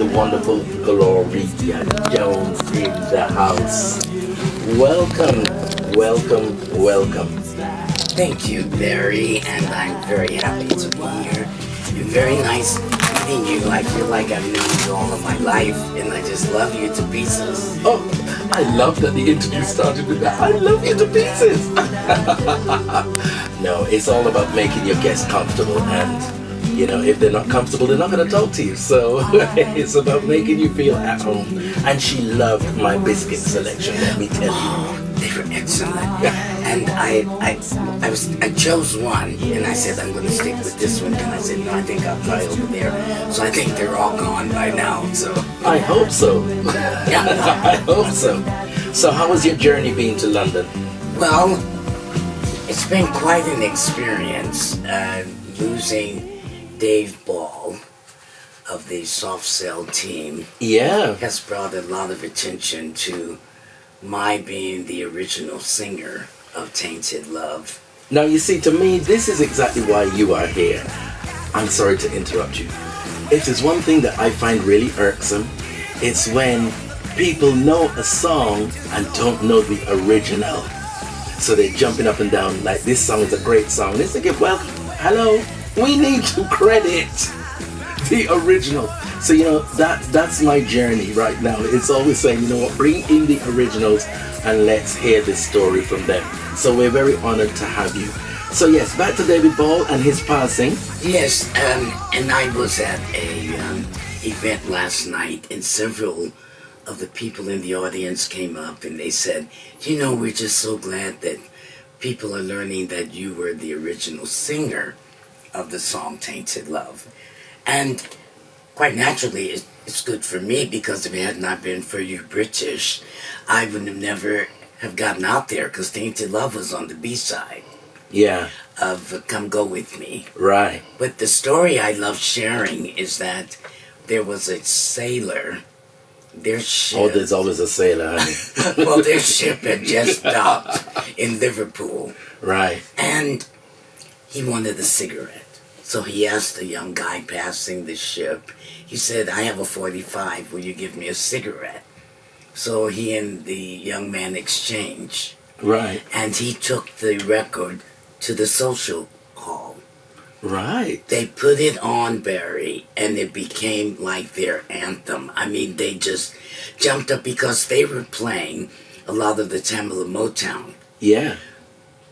the wonderful Gloria Jones in the house. Welcome, welcome, welcome. Thank you, Barry, and I'm very happy to be here. And very nice meeting you. I feel like I've known you all of my life, and I just love you to pieces. Oh, I love that the interview started with that. I love you to pieces. No, it's all about making your guests comfortable, and if they're not comfortable, they're not going to talk to you. So it's about making you feel at home. And she loved my biscuit selection, let me tell you. They were excellent. And I chose one, and I said, I'm going to stick with this one. And I said, no, I think I'll try over there. So I think they're all gone by now. So I hope so. I hope so. So how was your journey being to London? Well, it's been quite an experience. Losing Dave Ball of the Soft Cell team has brought a lot of attention to my being the original singer of Tainted Love. Now you see, to me, this is exactly why you are here. I'm sorry to interrupt you. If there's one thing that I find really irksome, it's when people know a song and don't know the original. So they're jumping up and down like this song is a great song. They say, well, hello, we need to credit the original. So that's my journey right now. It's always saying, bring in the originals and let's hear the story from them. So we're very honored to have you. So yes, back to David Ball and his passing. Yes, and I was at a event last night, and several of the people in the audience came up and they said, we're just so glad that people are learning that you were the original singer of the song Tainted Love. And quite naturally, it's good for me, because if it had not been for you British, I would have never have gotten out there, because Tainted Love was on the B-side of Come Go With Me. Right. But the story I love sharing is that there was a sailor, their ship... Oh, there's always a sailor, honey. Well, their ship had just docked in Liverpool. Right. And he wanted a cigarette. So he asked the young guy passing the ship, he said, I have a 45, will you give me a cigarette? So he and the young man exchanged. Right. And he took the record to the social hall. Right. They put it on, Barry, and it became like their anthem. I mean, they just jumped up because they were playing a lot of the Tamala Motown. Yeah.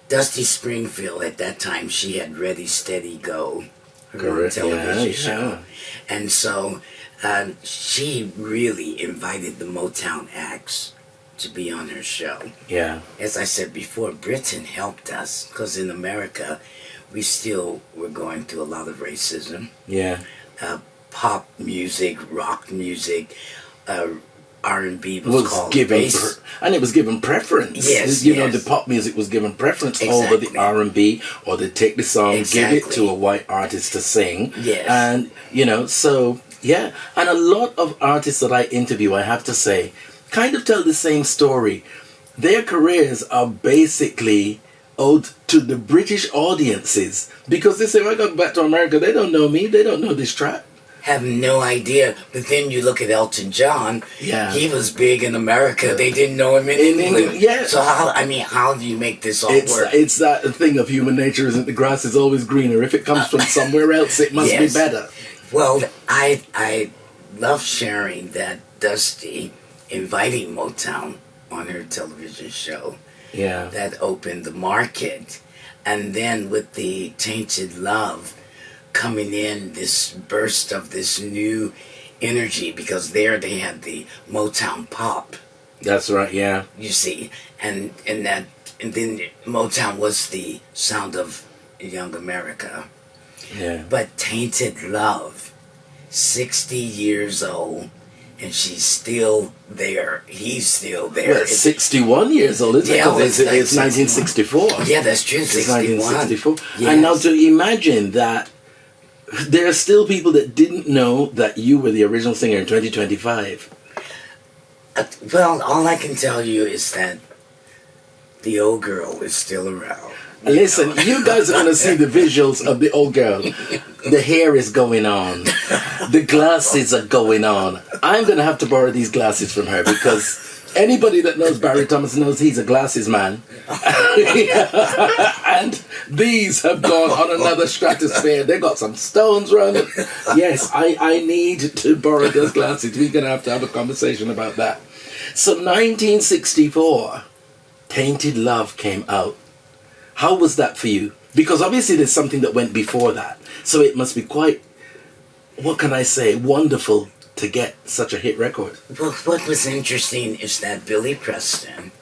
Dusty Springfield, at that time, she had Ready, Steady, Go, her own television show. And so she really invited the Motown acts to be on her show. Yeah. As I said before, Britain helped us, because in America, we still were going through a lot of racism. Yeah. Pop music, rock music, R&B was called given and it was given preference. Yes, the pop music was given preference over the R&B, or they take the song, give it to a white artist to sing. Yes. And so yeah, and a lot of artists that I interview, I have to say, kind of tell the same story. Their careers are basically owed to the British audiences, because they say, I go back to America, they don't know me, they don't know this track. Have no idea. But then you look at Elton John. Yeah, he was big in America. They didn't know him in England. Yeah. So how do you make this all work? It's that thing of human nature, isn't the grass is always greener. If it comes from somewhere else, it must be better. Well, I love sharing that Dusty inviting Motown on her television show. Yeah. That opened the market, and then with the Tainted Love coming in, this burst of this new energy, because there they had the Motown pop. That's right, yeah. You see, and then Motown was the sound of young America. Yeah. But Tainted Love, 60 years old, and she's still there. He's still there. Well, 61 years old, isn't it? Because it's 1964. Yeah, that's true. It's 1964. Yes. And now to imagine that there are still people that didn't know that you were the original singer in 2025. Well, all I can tell you is that the old girl is still around. Listen, you guys are going to see the visuals of the old girl. The hair is going on. The glasses are going on. I'm going to have to borrow these glasses from her because anybody that knows Barrie Thomas knows he's a glasses man. And these have gone on another stratosphere. They got some stones running. Yes, I need to borrow those glasses. We're going to have a conversation about that. So 1964, Tainted Love came out. How was that for you? Because obviously there's something that went before that. So it must be quite, what can I say, wonderful to get such a hit record. Well, what was interesting is that Billy Preston,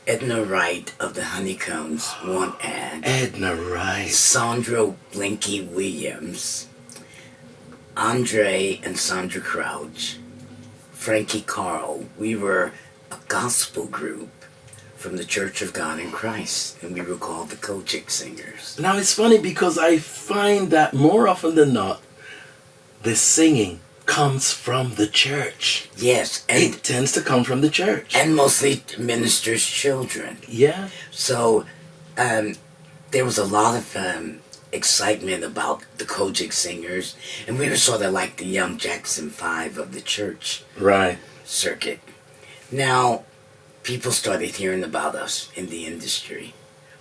Edna Wright of the Honeycombs, one ad. Edna Wright. Sandra Blinky Williams, Andre and Sandra Crouch, Frankie Carl. We were a gospel group from the Church of God in Christ, and we were called the Kojic Singers. Now it's funny because I find that more often than not, the singing comes from the church. Yes. And it tends to come from the church. And mostly ministers' children. Yeah. So there was a lot of excitement about the Kojic Singers, and we were sort of like the young Jackson 5 of the church circuit. Now, people started hearing about us in the industry.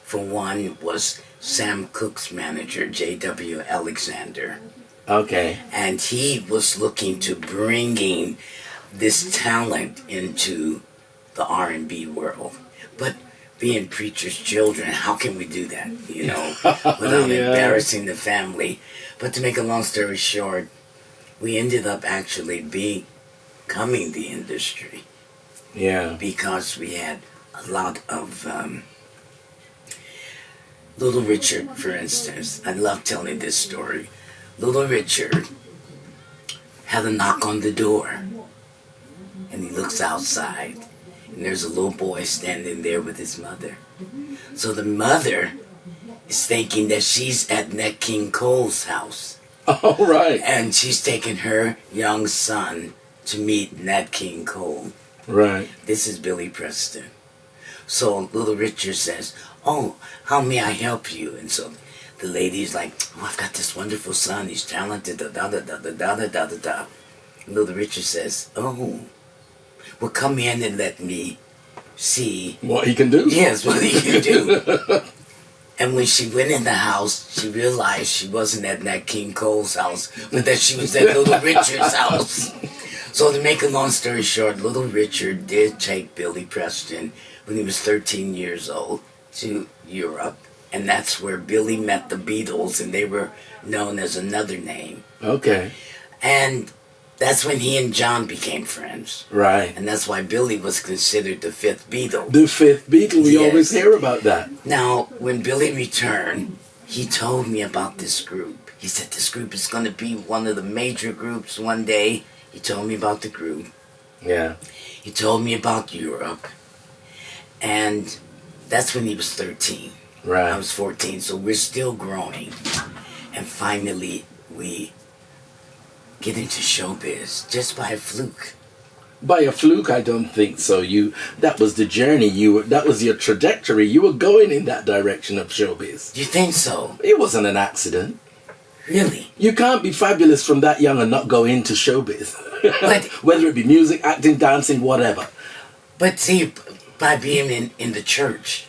For one was Sam Cooke's manager, J.W. Alexander. Okay. And he was looking to bringing this talent into the R&B world. But being preachers' children, how can we do that, you know, without embarrassing the family? But to make a long story short, we ended up actually becoming the industry. Yeah. Because we had a lot of Little Richard, for instance. I love telling this story. Little Richard had a knock on the door, and he looks outside, and there's a little boy standing there with his mother. So the mother is thinking that she's at Nat King Cole's house. Oh, right. And she's taking her young son to meet Nat King Cole. Right. This is Billy Preston. So Little Richard says, "Oh, how may I help you?" And so the lady's like, "Oh, I've got this wonderful son. He's talented, da-da-da-da-da-da-da-da-da." Little Richard says, "Oh, well, come in and let me see what he can do." Yes, what he can do. And when she went in the house, she realized she wasn't at Nat King Cole's house, but that she was at Little Richard's house. So to make a long story short, Little Richard did take Billy Preston when he was 13 years old to Europe. And that's where Billy met the Beatles, and they were known as another name. Okay. And that's when he and John became friends. Right. And that's why Billy was considered the fifth Beatle. The fifth Beatle, we always hear about that. Now, when Billy returned, he told me about this group. He said this group is going to be one of the major groups one day. He told me about the group. Yeah. He told me about Europe. And that's when he was 13. Right. I was 14, so we're still growing. And finally, we get into showbiz just by a fluke. By a fluke, I don't think so. That was the journey. That was your trajectory. You were going in that direction of showbiz. You think so? It wasn't an accident. Really? You can't be fabulous from that young and not go into showbiz. But, whether it be music, acting, dancing, whatever. But see, by being in the church,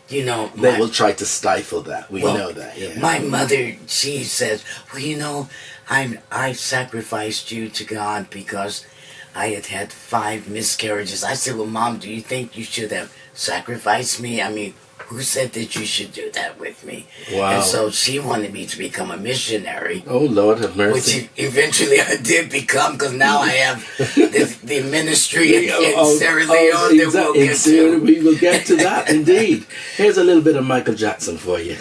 you know, they will try to stifle that. We know that. Yeah. My mother, she says, "Well, you know, I sacrificed you to God because I had 5 miscarriages." I said, "Well, Mom, do you think you should have sacrificed me? I mean, who said that you should do that with me?" Wow. And so she wanted me to become a missionary. Oh, Lord have mercy. Which eventually I did become, because now I have the ministry in Sierra Leone that we'll get to. We will get to that, indeed. Here's a little bit of Michael Jackson for you.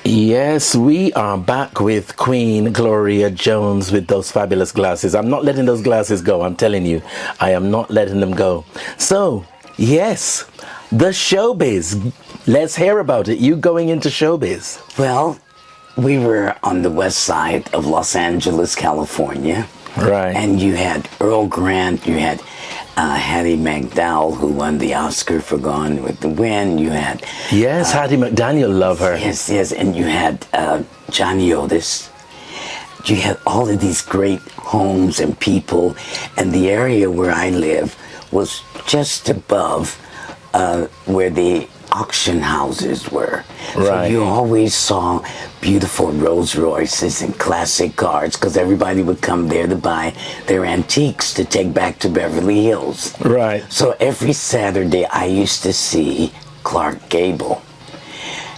Yes, we are back with Queen Gloria Jones with those fabulous glasses. I'm not letting those glasses go, I'm telling you. I am not letting them go. So, yes, the showbiz. Let's hear about it. You going into showbiz. Well, we were on the west side of Los Angeles, California. Right. And you had Earl Grant, you had Hattie McDowell, who won the Oscar for Gone with the Wind. You had Hattie McDaniel, love her. Yes, and you had Johnny Otis. You had all of these great homes and people, and the area where I live was just above where the auction houses were. Right. So you always saw beautiful Rolls Royces and classic cars because everybody would come there to buy their antiques to take back to Beverly Hills. Right. So every Saturday I used to see Clark Gable.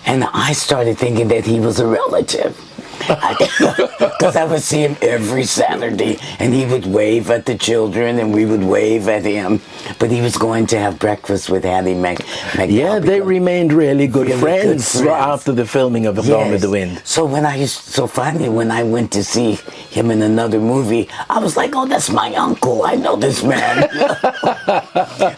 And I started thinking that he was a relative. Because I would see him every Saturday, and he would wave at the children, and we would wave at him. But he was going to have breakfast with Hattie McDowell. Yeah, they remained really good friends after the filming of Gone with the Wind. So finally, when I went to see him in another movie, I was like, "Oh, that's my uncle. I know this man."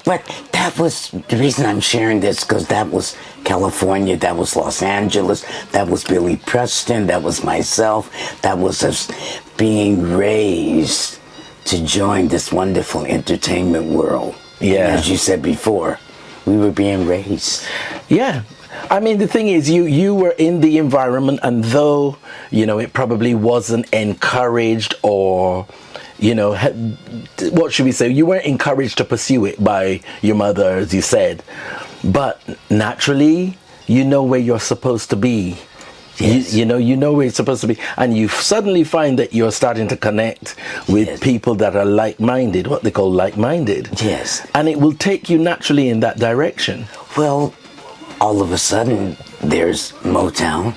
But that was the reason I'm sharing this, because that was California, that was Los Angeles, that was Billy Preston, that was myself, that was us being raised to join this wonderful entertainment world. Yeah. And as you said before, we were being raised. Yeah. I mean, the thing is, you were in the environment, and though, it probably wasn't encouraged, or, what should we say? You weren't encouraged to pursue it by your mother, as you said. But naturally, you know where you're supposed to be. Yes. You know where you're supposed to be. And you suddenly find that you're starting to connect with people that are like-minded, what they call like-minded. Yes. And it will take you naturally in that direction. Well, all of a sudden, there's Motown,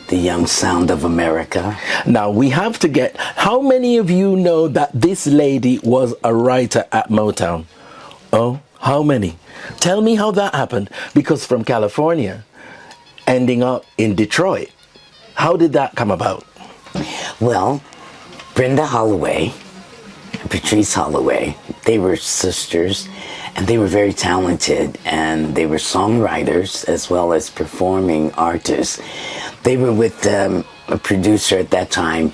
the young sound of America. Now, we have to get... How many of you know that this lady was a writer at Motown? Oh, how many? Tell me how that happened. Because from California, ending up in Detroit, how did that come about? Well, Brenda Holloway and Patrice Holloway, they were sisters, and they were very talented, and they were songwriters as well as performing artists. They were with a producer at that time,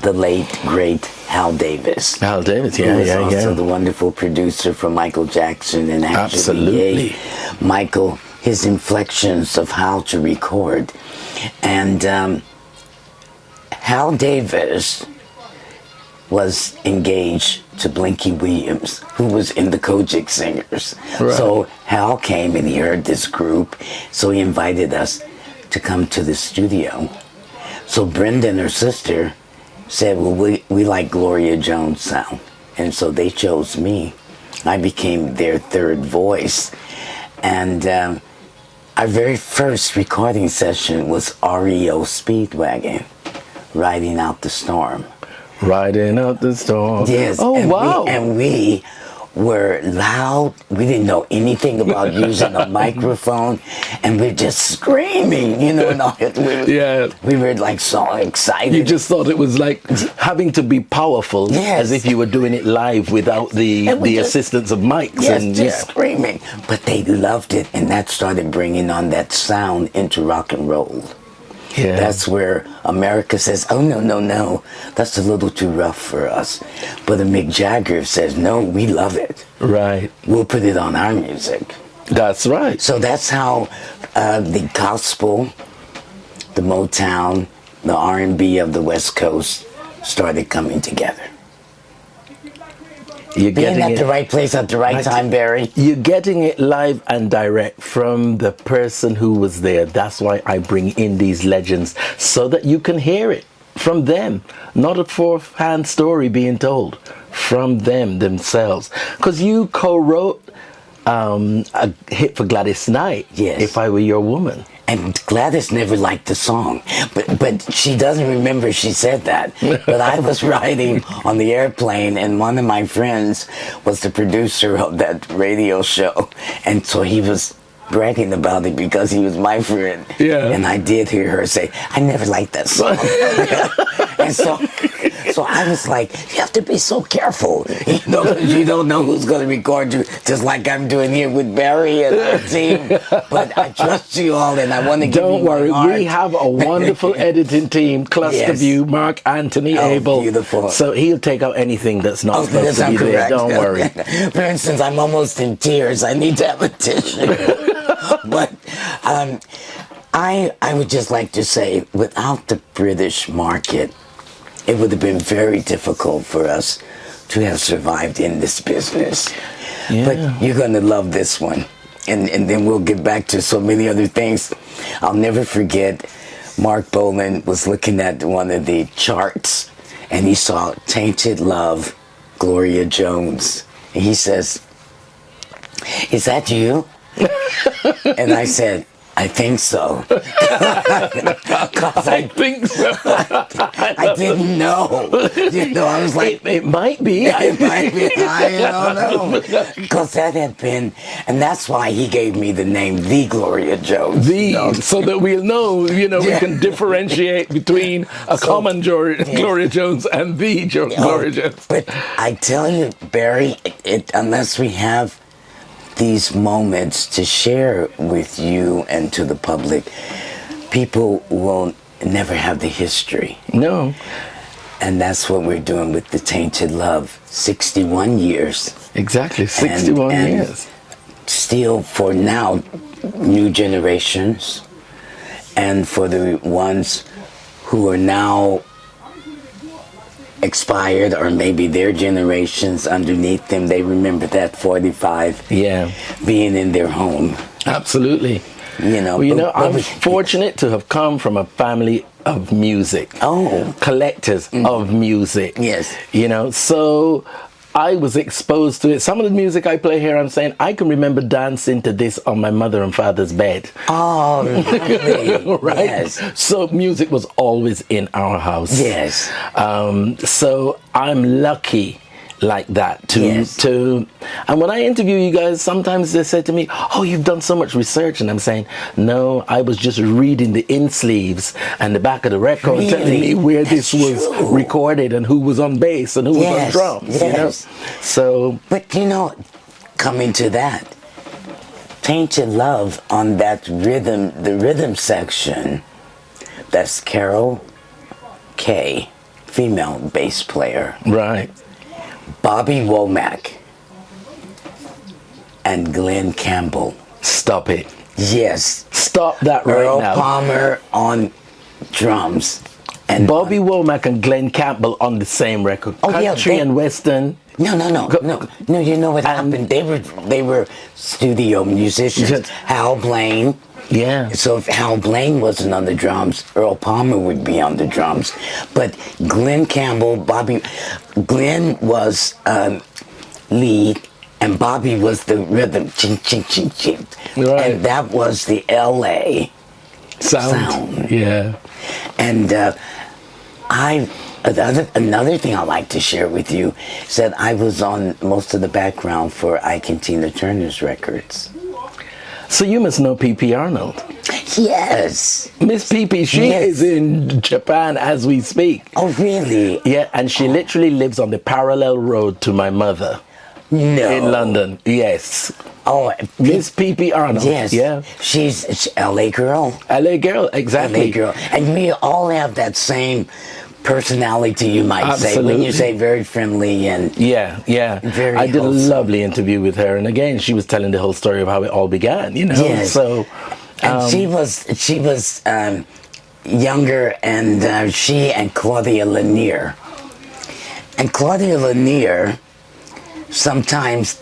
the late, great Hal Davis. Hal Davis, who was also the wonderful producer for Michael Jackson, and actually absolutely gave Michael his inflections of how to record. And Hal Davis was engaged to Blinky Williams, who was in the Kojic Singers. Right. So Hal came and he heard this group, so he invited us to come to the studio. So Brenda and her sister said, well, we like Gloria Jones sound. And so they chose me. I became their third voice. And our very first recording session was REO Speedwagon, Riding Out the Storm. Riding Out the Storm. Yes. Oh, and wow. We were loud. We didn't know anything about using a microphone, and we're just screaming, and all that. We were like so excited. You just thought it was like having to be powerful, as if you were doing it live without the assistance of mics. Yes, screaming. But they loved it, and that started bringing on that sound into rock and roll. Yeah. That's where America says, oh, no, that's a little too rough for us. But Mick Jagger says, no, we love it. Right. We'll put it on our music. That's right. So that's how the gospel, the Motown, the R&B of the West Coast started coming together. You're being at the right place at the right time, Barrie. You're getting it live and direct from the person who was there. That's why I bring in these legends, so that you can hear it from them. Not a fourth-hand story being told. From them themselves. Because you co-wrote a hit for Gladys Knight, If I Were Your Woman. And Gladys never liked the song, but she doesn't remember she said that. But I was riding on the airplane, and one of my friends was the producer of that radio show, and so he was bragging about it because he was my friend. Yeah. And I did hear her say, I never liked that song. And so I was like, you have to be so careful. You know, 'cause you don't know who's going to record you, just like I'm doing here with Barrie and our team. But I trust you all, and I want to give Don't you worry, my heart. we have a wonderful editing team, Cluster Yes. View, Mark Anthony Abel. Beautiful. So he'll take out anything that's not supposed That's to be there. correct. Don't worry. For instance, I'm almost in tears. I need to have a tissue. But I would just like to say, without the British market, it would have been very difficult for us to have survived in this business. Yeah. But you're going to love this one. And then we'll get back to so many other things. I'll never forget, Marc Bolan was looking at one of the charts, and he saw Tainted Love, Gloria Jones. And he says, "Is that you?" And I said, "I think so." I think so. I didn't know. You know, I was like, It might be. it might be. I don't know. Because that had been, and that's why he gave me the name The Gloria Jones. So that we'll know, we can differentiate between a common Gloria Jones and the Gloria Jones. But I tell you, Barrie, unless we have these moments to share with you and to the public, people will never have the history. No. And that's what we're doing with the Tainted Love. 61 years. Exactly, 61 and years. Still, for now, new generations, and for the ones who are now expired, or maybe their generations underneath them, they remember that 45 being in their home. Absolutely. You know, I'm fortunate to have come from a family of music. Collectors of music. Yes. So I was exposed to it. Some of the music I play here, I'm saying I can remember dancing to this on my mother and father's bed. Oh, lovely. Right? Yes. So music was always in our house. Yes. So I'm lucky like that to and when I interview you guys, sometimes they say to me, "Oh, you've done so much research," and I'm saying, "No, I was just reading the in sleeves and the back of the record, telling me where this was recorded and who was on bass and who was on drums." So, but coming to that, Tainted Love, on that rhythm, the rhythm section, that's Carol Kay, female bass player, right, Bobby Womack, and Glenn Campbell. Stop it. Yes. Stop that right Earl now. Palmer on drums. And Bobby Womack and Glenn Campbell on the same record. Country and Western. No. You know what happened? They were studio musicians. Hal Blaine. Yeah. So if Hal Blaine wasn't on the drums, Earl Palmer would be on the drums. But Glenn Campbell, Glenn was lead, and Bobby was the rhythm. Ching, ching, ching, ching. Right. And that was the LA sound. Yeah. And another thing I'd like to share with you is that I was on most of the background for Ike and Tina Turner's records. So you must know P.P. Arnold. Yes. Miss P.P., she is in Japan as we speak. Oh, really? Yeah, and she literally lives on the parallel road to my mother. No. In London, yes. Oh, Miss P.P. Arnold. Yes. Yeah. She's LA girl. LA girl, exactly. LA girl. And we all have that same personality, you might say, when you say very friendly and very I did wholesome. a lovely interview with her, and again, she was telling the whole story of how it all began. Yes. So, and she was younger, and she and Claudia Lanier. And Claudia Lanier sometimes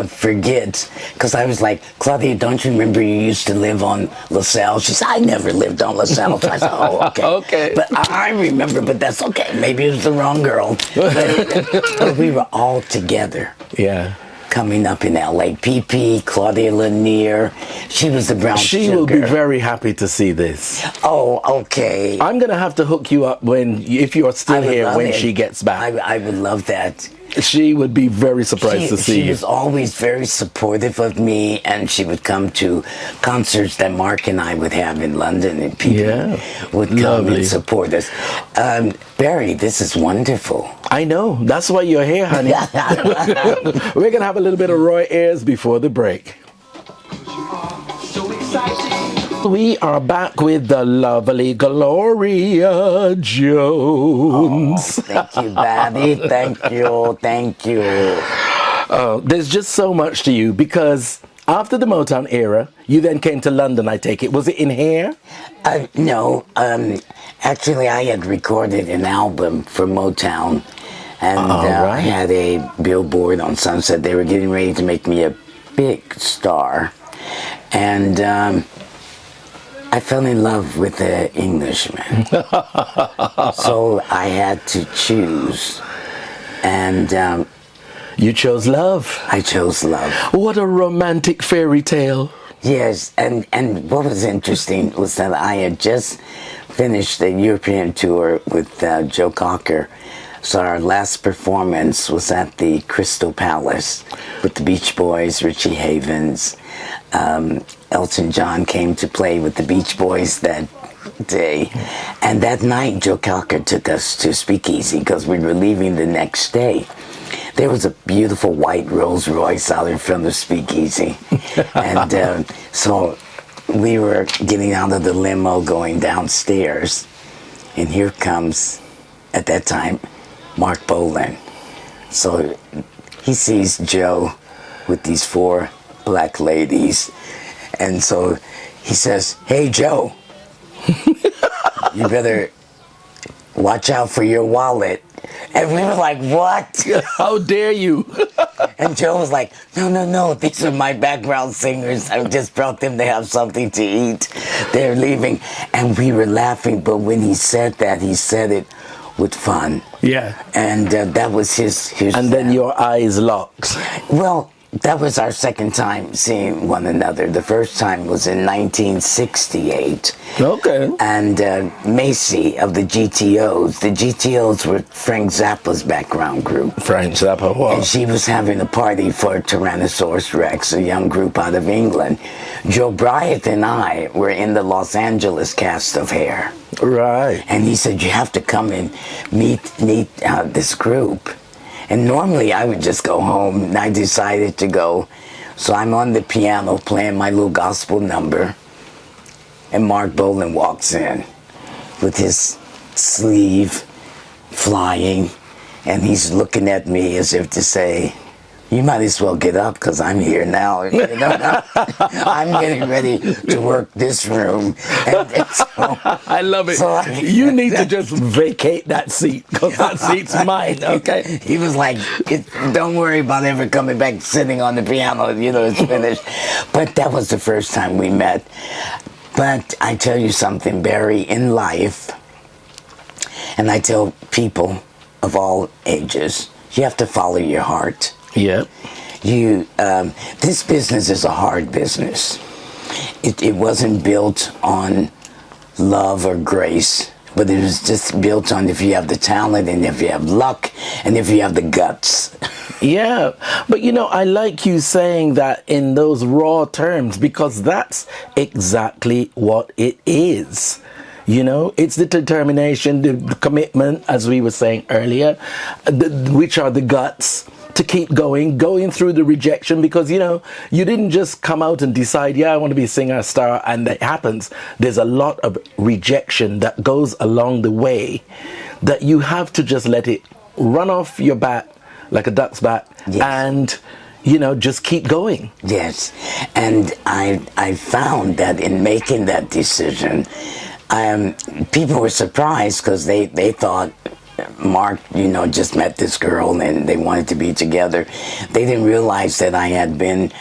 forgets, because I was like, "Claudia, don't you remember you used to live on LaSalle?" She said, "I never lived on LaSalle." I said, "Oh, okay." Okay. But I remember, but that's okay. Maybe it was the wrong girl. But we were all together. Yeah. Coming up in LA. PP, Claudia Lanier. She was the brown She sugar. will be very happy to see this. Oh, okay. I'm going to have to hook you up if you're still here when she gets back. I would love that. She would be very surprised to see She you. was always very supportive of me, and she would come to concerts that Mark and I would have in London, and people would come Lovely. and support us. Barrie, this is wonderful. I know. That's why you're here, honey. We're going to have a little bit of Roy Ayers before the break. We are back with the lovely Gloria Jones. Oh, thank you, Barrie. Thank you. There's just so much to you because after the Motown era, you then came to London, I take it. Was it in here? No, actually I had recorded an album for Motown, and I had a billboard on Sunset. They were getting ready to make me a big star, and I fell in love with an Englishman. So I had to choose, and you chose love. I chose love. What a romantic fairy tale. Yes, and what was interesting was that I had just finished the European tour with Joe Cocker. So our last performance was at the Crystal Palace with the Beach Boys, Richie Havens. Elton John came to play with the Beach Boys that day. And that night, Joe Cocker took us to Speakeasy because we were leaving the next day. There was a beautiful white Rolls Royce out in front of Speakeasy. And so we were getting out of the limo going downstairs. And here comes, at that time, Marc Bolan. So he sees Joe with these 4 black ladies. And so he says, "Hey, Joe, you better watch out for your wallet." And we were like, "What? How dare you?" And Joe was like, No, these are my background singers. I just brought them to have something to eat. They're leaving." And we were laughing, but when he said that, he said it with fun. Yeah. And that was his And then your eyes locked. Well, that was our second time seeing one another. The first time was in 1968. Okay. And Macy of the GTOs. The GTOs were Frank Zappa's background group. Frank Zappa, wow. And she was having a party for Tyrannosaurus Rex, a young group out of England. Joe Bryant and I were in the Los Angeles cast of Hair. Right. And he said, "You have to come and meet this group." And normally I would just go home, and I decided to go. So I'm on the piano playing my little gospel number, and Marc Bolan walks in with his sleeve flying, and he's looking at me as if to say, "You might as well get up because I'm here now. You know, I'm getting ready to work this room." And so, I love it. So you need to just vacate that seat because that seat's mine, okay? He was like, "Don't worry about ever coming back sitting on the piano. You know, it's finished." But that was the first time we met. But I tell you something, Barrie, in life, and I tell people of all ages, you have to follow your heart. Yeah. This business is a hard business. It wasn't built on love or grace, but it was just built on if you have the talent and if you have luck and if you have the guts. Yeah, but you know, I like you saying that in those raw terms because that's exactly what it is. You know, it's the determination, the commitment, as we were saying earlier, which are the guts to keep going through the rejection because, you know, you didn't just come out and decide, yeah, I want to be a singer, star, and it happens. There's a lot of rejection that goes along the way that you have to just let it run off your back like a duck's back. Yes. And, you know, just keep going. Yes. And I found that in making that decision, people were surprised because they thought Mark, you know, just met this girl and they wanted to be together. They didn't realize that I had been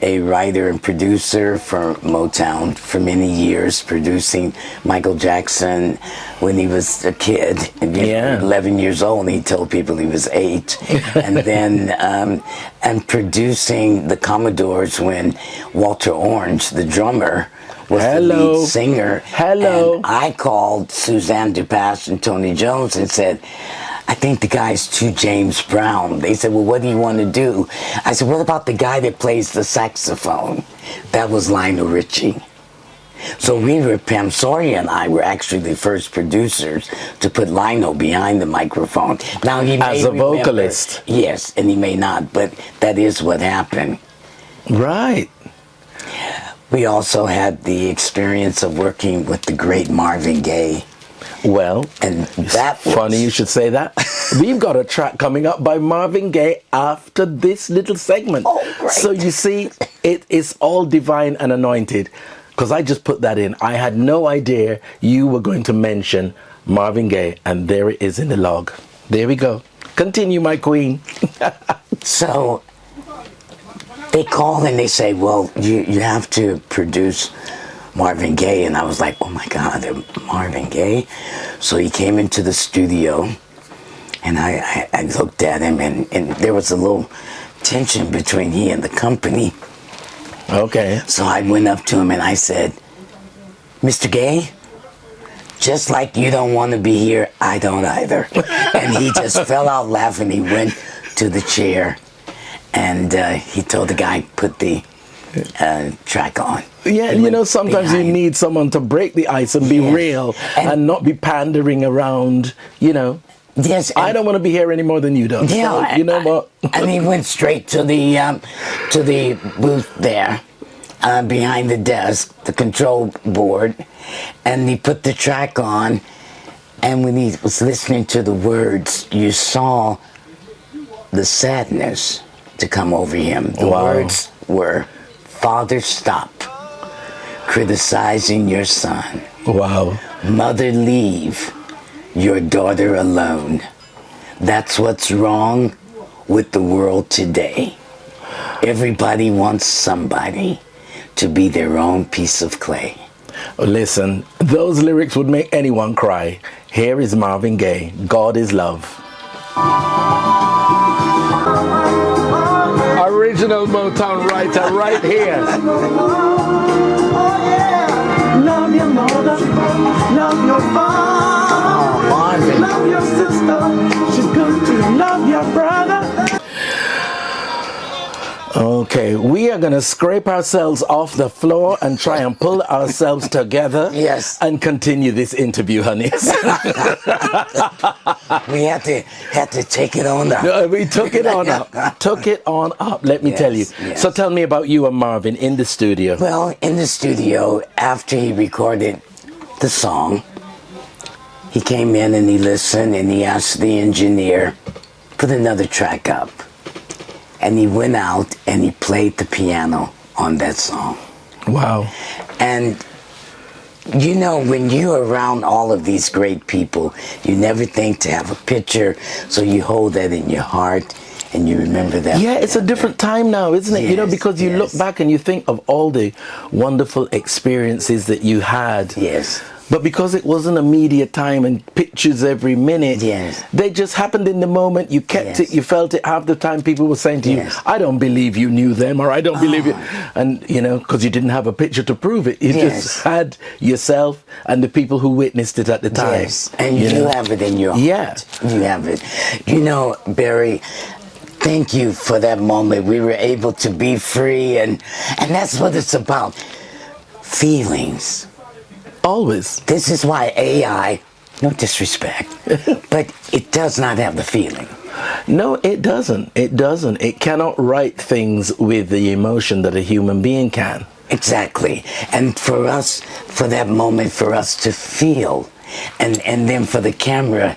a writer and producer for Motown for many years, producing Michael Jackson when he was a kid. And, you know, 11 years old, and he told people he was 8. And then, and producing the Commodores when Walter Orange, the drummer, was the lead singer. And I called Suzanne DePass and Tony Jones and said, I think the guy's too James Brown. They said, well, what do you want to do? I said, what about the guy that plays the saxophone? That was Lionel Richie. So Pam Sawyer and I were actually the first producers to put Lionel behind the microphone. Now he may as a remember, vocalist. yes, and he may not, but that is what happened. Right. We also had the experience of working with the great Marvin Gaye. Well, and that was funny you should say that. We've got a track coming up by Marvin Gaye after this little segment. Oh, great. So you see, it is all divine and anointed. Because I just put that in. I had no idea you were going to mention Marvin Gaye, and there it is in the log. There we go. Continue, my queen. So they call and they say, well, you have to produce Marvin Gaye. And I was like, oh my God, Marvin Gaye? So he came into the studio, and I looked at him, and there was a little tension between he and the company. Okay. So I went up to him and I said, Mr. Gaye, just like you don't want to be here, I don't either. And he just fell out laughing. He went to the chair, and he told the guy, put the track on. Yeah, you know, sometimes you need someone to break the ice and be real and not be pandering around, you know. Yes, I don't want to be here any more than you do. Yeah, so, you know what? And he went straight to the booth there, behind the desk, the control board, and he put the track on. And when he was listening to the words, you saw the sadness to come over him. The words were, "Father, stop criticizing your son. Wow. Mother, leave your daughter alone. That's what's wrong with the world today. Everybody wants somebody to be their own piece of clay." Listen, those lyrics would make anyone cry. Here is Marvin Gaye, God is Love. Original Motown writer right here. Love your mother, love your father, Marvin. love your sister, she's going to love your brother. Okay, we are going to scrape ourselves off the floor and try and pull ourselves together. Yes. And continue this interview, honey. We had to take it on up. No, we took it on up. Took it on up, let me tell you. Yes. So tell me about you and Marvin in the studio. Well, in the studio, after he recorded the song, he came in and he listened and he asked the engineer, put another track up. And he went out and he played the piano on that song. Wow. And you know, when you're around all of these great people, you never think to have a picture, so you hold that in your heart and you remember that. Yeah, it's a different time now, isn't it? Yes, you know, because you look back and you think of all the wonderful experiences that you had. Yes. But because it wasn't a media time and pictures every minute, Yes. they just happened in the moment. You kept Yes. it, you felt it. Half the time people were saying to you, Yes. I don't believe you knew them, or I don't believe you. And, you know, because you didn't have a picture to prove it. You just had yourself and the people who witnessed it at the time. Yes, and you know? have it in your heart. Yeah. You have it. You know, Barrie, thank you for that moment. We were able to be free, and that's what it's about. Feelings. Always. This is why AI, no disrespect, but it does not have the feeling. No, it doesn't. It doesn't. It cannot write things with the emotion that a human being can. Exactly. And for us, for that moment, for us to feel, and then for the camera,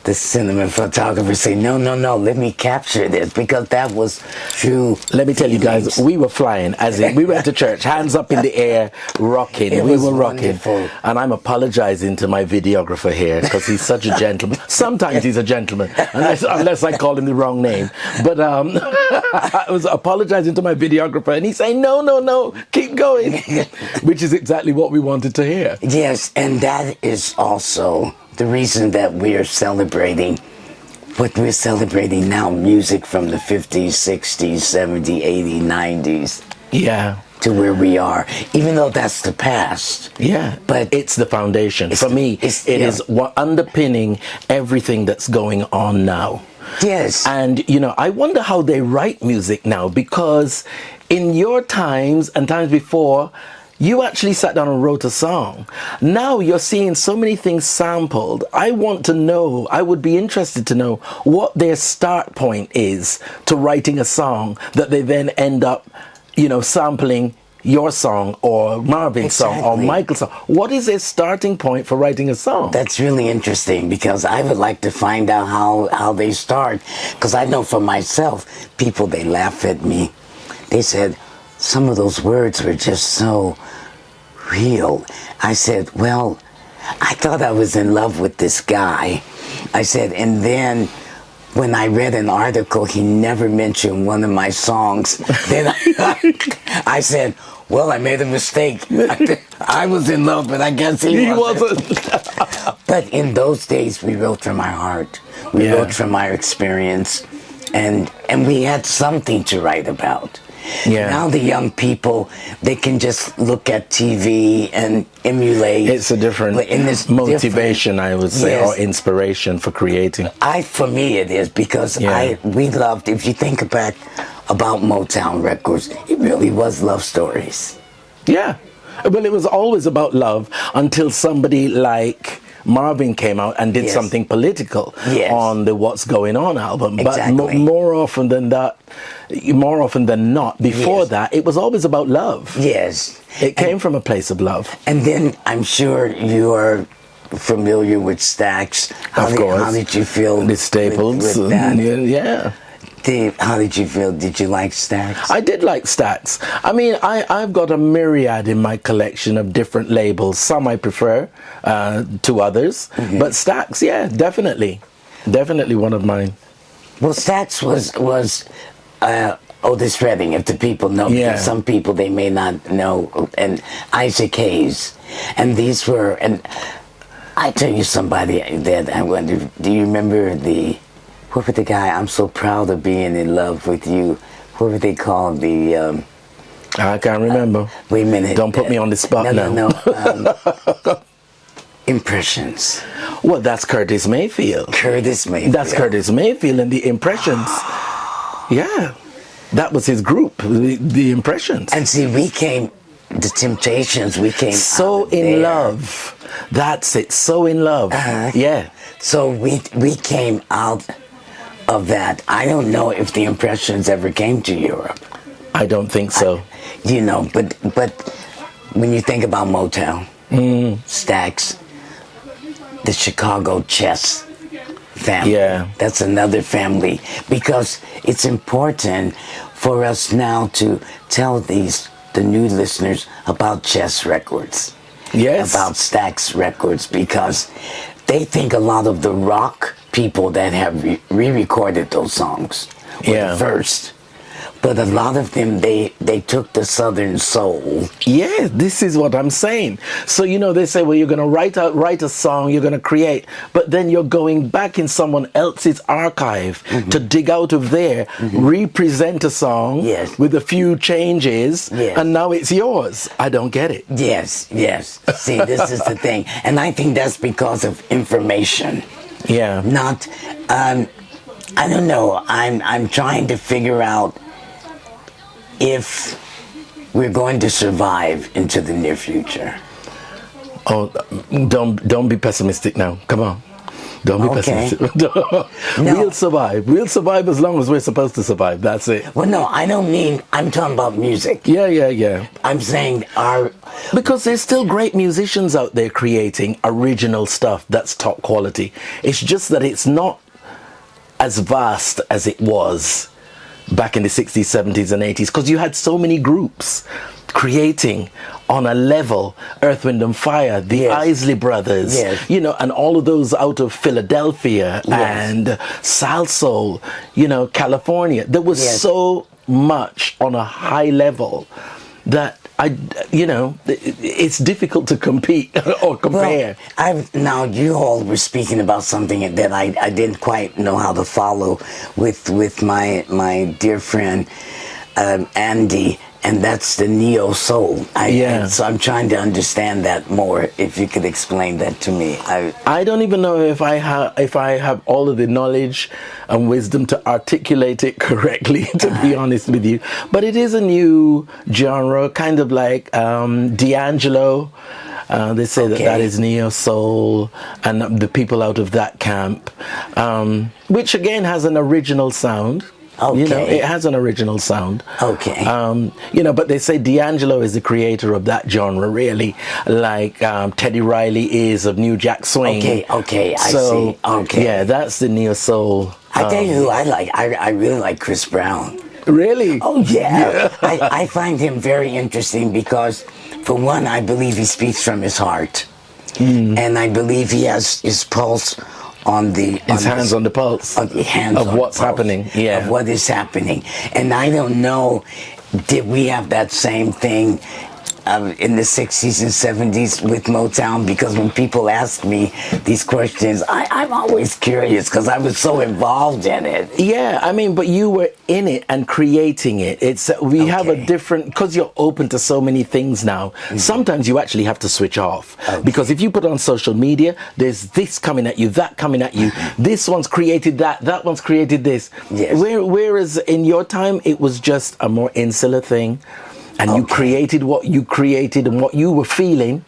the cinema photographer say, no, let me capture this, because that was true. Let me tell you guys, feelings. we were flying, as in, we went to church, hands up in the air, rocking. It We was were rocking. wonderful. And I'm apologizing to my videographer here, because he's such a gentleman. Sometimes he's a gentleman, unless I call him the wrong name. But I was apologizing to my videographer, and he's saying, no, keep going, which is exactly what we wanted to hear. Yes, and that is also the reason that we are celebrating what we're celebrating now, music from the 50s, 60s, 70s, 80s, 90s. Yeah. to where we are, even though that's the past. Yeah, but it's the foundation. For me, it is what underpinning everything that's going on now. Yes. And, I wonder how they write music now, because in your times and times before, you actually sat down and wrote a song. Now you're seeing so many things sampled. I would be interested to know what their start point is to writing a song that they then end up, sampling your song or Marvin's song or Michael's song. What is their starting point for writing a song? That's really interesting, because I would like to find out how they start. Because I know for myself, people, they laugh at me. They said, some of those words were just so real. I said, well, I thought I was in love with this guy. I said, and then when I read an article, he never mentioned one of my songs. Then I said, well, I made a mistake. I was in love, but I guess he wasn't. But in those days, we wrote from our heart. We wrote from our experience, and we had something to write about. Yeah. Now the young people, they can just look at TV and emulate. It's a different motivation, I would say, or inspiration for creating. For me it is, because we loved, if you think back about Motown records, it really was love stories. Yeah. Well, it was always about love until somebody like Marvin came out and did something political on the What's Going On album. Exactly. But more often than not, before that, it was always about love. Yes. It came from a place of love. And then I'm sure you are familiar with Stax. Of course. How did you feel the Staples? With that? Yeah. How did you feel? Did you like Stax? I did like Stax. I mean, I've got a myriad in my collection of different labels. Some I prefer to others. Mm-hmm. But Stax, definitely. Definitely one of mine. Well, Stax was Otis Redding, if the people know. Because some people, they may not know. And Isaac Hayes. And these were... And I tell you somebody that I wonder, do you remember what was the guy, I'm so proud of being in love with you. What were they called? I can't remember. Wait a minute. Don't put me on the spot now. No. Impressions. Well, that's Curtis Mayfield. That's Curtis Mayfield and the Impressions. Yeah. That was his group, the Impressions. And see, the Temptations, we came so in love. That's it. So in love. Yeah. So we came out of that. I don't know if the Impressions ever came to Europe. I don't think so. But when you think about Motown, Stax, the Chicago Chess family, that's another family, because it's important for us now to tell the new listeners about Chess Records. Yes. About Stax Records, because they think a lot of the rock people that have re-recorded those songs were the first. But a lot of them, they took the Southern soul. Yeah, this is what I'm saying. So, they say, well, you're going to write a song, you're going to create, but then you're going back in someone else's archive to dig out of there, represent a song with a few changes, and now it's yours. I don't get it. Yes. See, this is the thing. And I think that's because of information. Yeah. Not, I don't know, I'm trying to figure out if we're going to survive into the near future. Oh, don't be pessimistic now. Come on. Don't be pessimistic. No. We'll survive. We'll survive as long as we're supposed to survive. That's it. Well, no, I don't mean, I'm talking about music. Yeah. I'm saying because there's still great musicians out there creating original stuff that's top quality. It's just that it's not as vast as it was back in the 60s, 70s and 80s, because you had so many groups creating on a level. Earth, Wind and Fire, the Isley Brothers, and all of those out of Philadelphia and Salsoul, California. There was so much on a high level that it's difficult to compete or compare. Well, now you all were speaking about something that I didn't quite know how to follow with my dear friend Andy and that's the neo soul. So I'm trying to understand that more. If you could explain that to me. I don't even know if I have all of the knowledge and wisdom to articulate it correctly, to be honest with you. But it is a new genre, kind of like D'Angelo. They say that is neo soul, and the people out of that camp, which again has an original sound. Okay. You know, it has an original sound. Okay. You know, but they say D'Angelo is the creator of that genre, really, like Teddy Riley is of New Jack Swing. Okay, I see. Okay. Yeah, that's the neo soul. I tell you who I like. I really like Chris Brown. Really? Oh, yeah. I find him very interesting because, for one, I believe he speaks from his heart. And I believe he has his pulse on the... His hands on the pulse of what's happening. Yeah. Of what is happening. And I don't know, did we have that same thing in the 60s and 70s with Motown? Because when people ask me these questions, I'm always curious because I was so involved in it. Yeah, I mean, but you were in it and creating it. We have a different, because you're open to so many things now. Sometimes you actually have to switch off because if you put on social media, there's this coming at you, that coming at you. This one's created that one's created this. Yes. Whereas in your time, it was just a more insular thing. And you created what you created and what you were feeling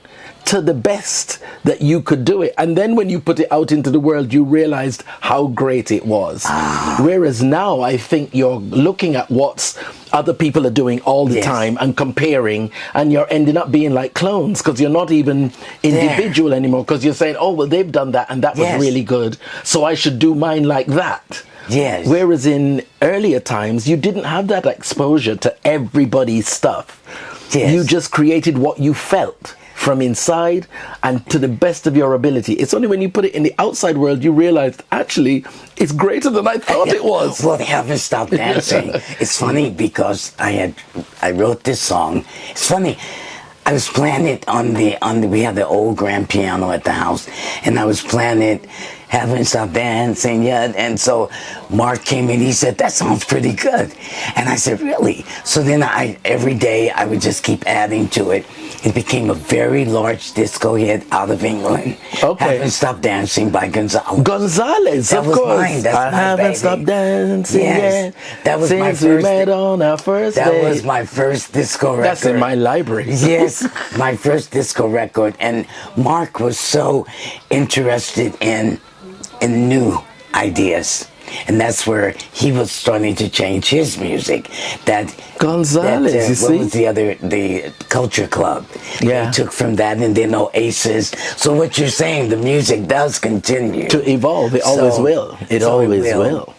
to the best that you could do it. And then when you put it out into the world, you realized how great it was. Whereas now I think you're looking at what other people are doing all the time and comparing, and you're ending up being like clones because you're not even individual anymore, because you're saying, oh, well, they've done that and that was really good, so I should do mine like that. Yes. Whereas in earlier times, you didn't have that exposure to everybody's stuff. Yes. You just created what you felt from inside and to the best of your ability. It's only when you put it in the outside world you realize, actually, it's greater than I thought it was. Well, they haven't stopped dancing. It's funny because I wrote this song. It's funny. I was playing it on the we had the old grand piano at the house, and I was playing it, haven't stopped dancing yet. And so Mark came in, he said, that sounds pretty good. And I said, really? So then every day I would just keep adding to it. It became a very large disco hit out of England. Okay. Haven't Stopped Dancing by Gonzalez. Gonzalez, that of was course. Mine. That's I my haven't baby. stopped dancing Yes. yet. That was since my first. We met on our first that date. was my first disco record. That's in my library. Yes, my first disco record. And Mark was so interested in new ideas. And that's where he was starting to change his music. Gonzalez, you see? What was the Culture Club? Yeah. They took from that, and then Oasis. So what you're saying, the music does continue To evolve, it always will. It always will.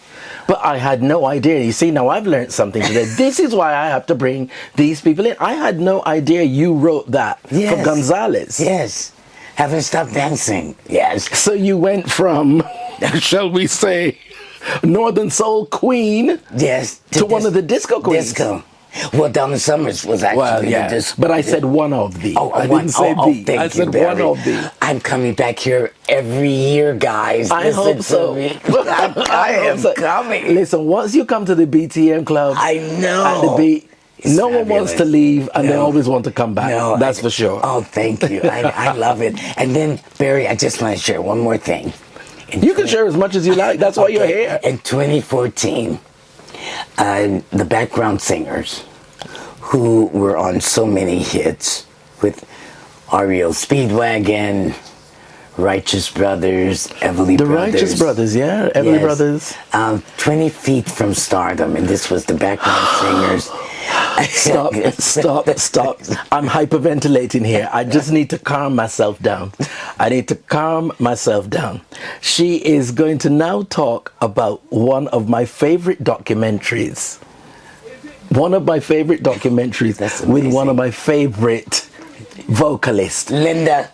But I had no idea. You see, now I've learned something today. This is why I have to bring these people in. I had no idea you wrote that for Gonzalez. Yes. Haven't Stopped Dancing. Yes. So you went from, shall we say, Northern Soul Queen, to one of the disco queens. Disco. Well, Donna Summers was actually the disco. But I said one of the. I didn't say the. I said one of the. I'm coming back here every year, guys. I hope so. I am coming. Listen, once you come to the BTM Club, I know. At the beat, no one wants to leave, and they No. always want to come back. No, That's for sure. Oh, thank you. I love it. And then, Barrie, I just want to share one more thing. You can share as much as you like. That's why you're here. In 2014, the background singers who were on so many hits with REO Speedwagon, Righteous Brothers, Everly Brothers. The Righteous Brothers, yeah. Everly Brothers. 20 Feet from Stardom, and this was the background singers. Stop. I'm hyperventilating here. I just need to calm myself down. She is going to now talk about one of my favorite documentaries. With one of my favorite vocalists. Linda,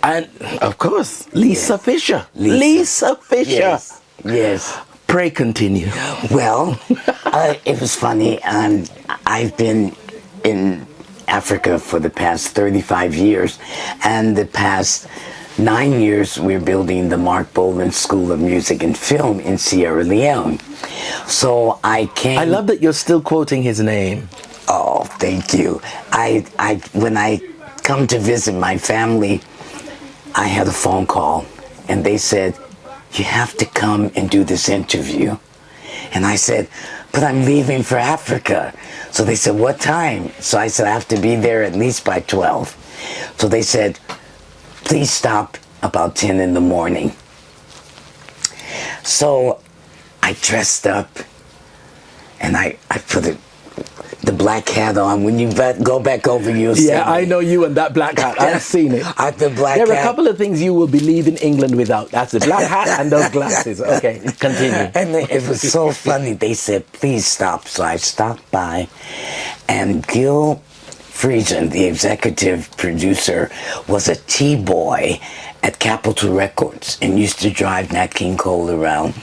and of course, Lisa Fisher. Lisa Fisher. Yes. Pray continue. Well, it was funny. I've been in Africa for the past 35 years, and the past 9 years, we're building the Marc Bolan School of Music and Film in Sierra Leone. So I came... I love that you're still quoting his name. Oh, thank you. When I come to visit my family, I had a phone call, and they said, you have to come and do this interview. And I said, but I'm leaving for Africa. So they said, what time? So I said, I have to be there at least by 12. So they said, please stop about 10 in the morning. So I dressed up, and I put the black hat on. When you go back over, you'll see. Yeah, I know you and that black hat. I've seen it. The black there are hat. a couple of things you will be leaving England without. That's the black hat and those glasses. Okay, continue. And it was so funny. They said, please stop. So I stopped by, and Gil Friesen, the executive producer, was a T-boy at Capitol Records and used to drive Nat King Cole around.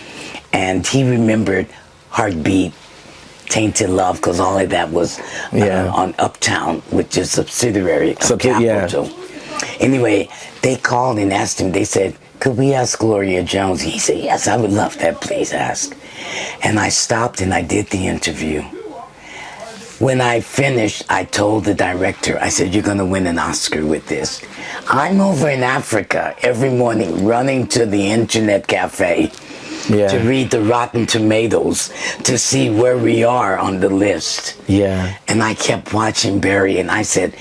And he remembered Heartbeat, Tainted Love, because all of that was on Uptown, which is a subsidiary of Capitol. Anyway, they called and asked him, they said, could we ask Gloria Jones? He said, yes, I would love that, please ask. And I stopped and I did the interview. When I finished, I told the director, I said, you're going to win an Oscar with this. I'm over in Africa every morning running to the internet cafe to read the Rotten Tomatoes to see where we are on the list. Yeah. And I kept watching Barrie, and I said,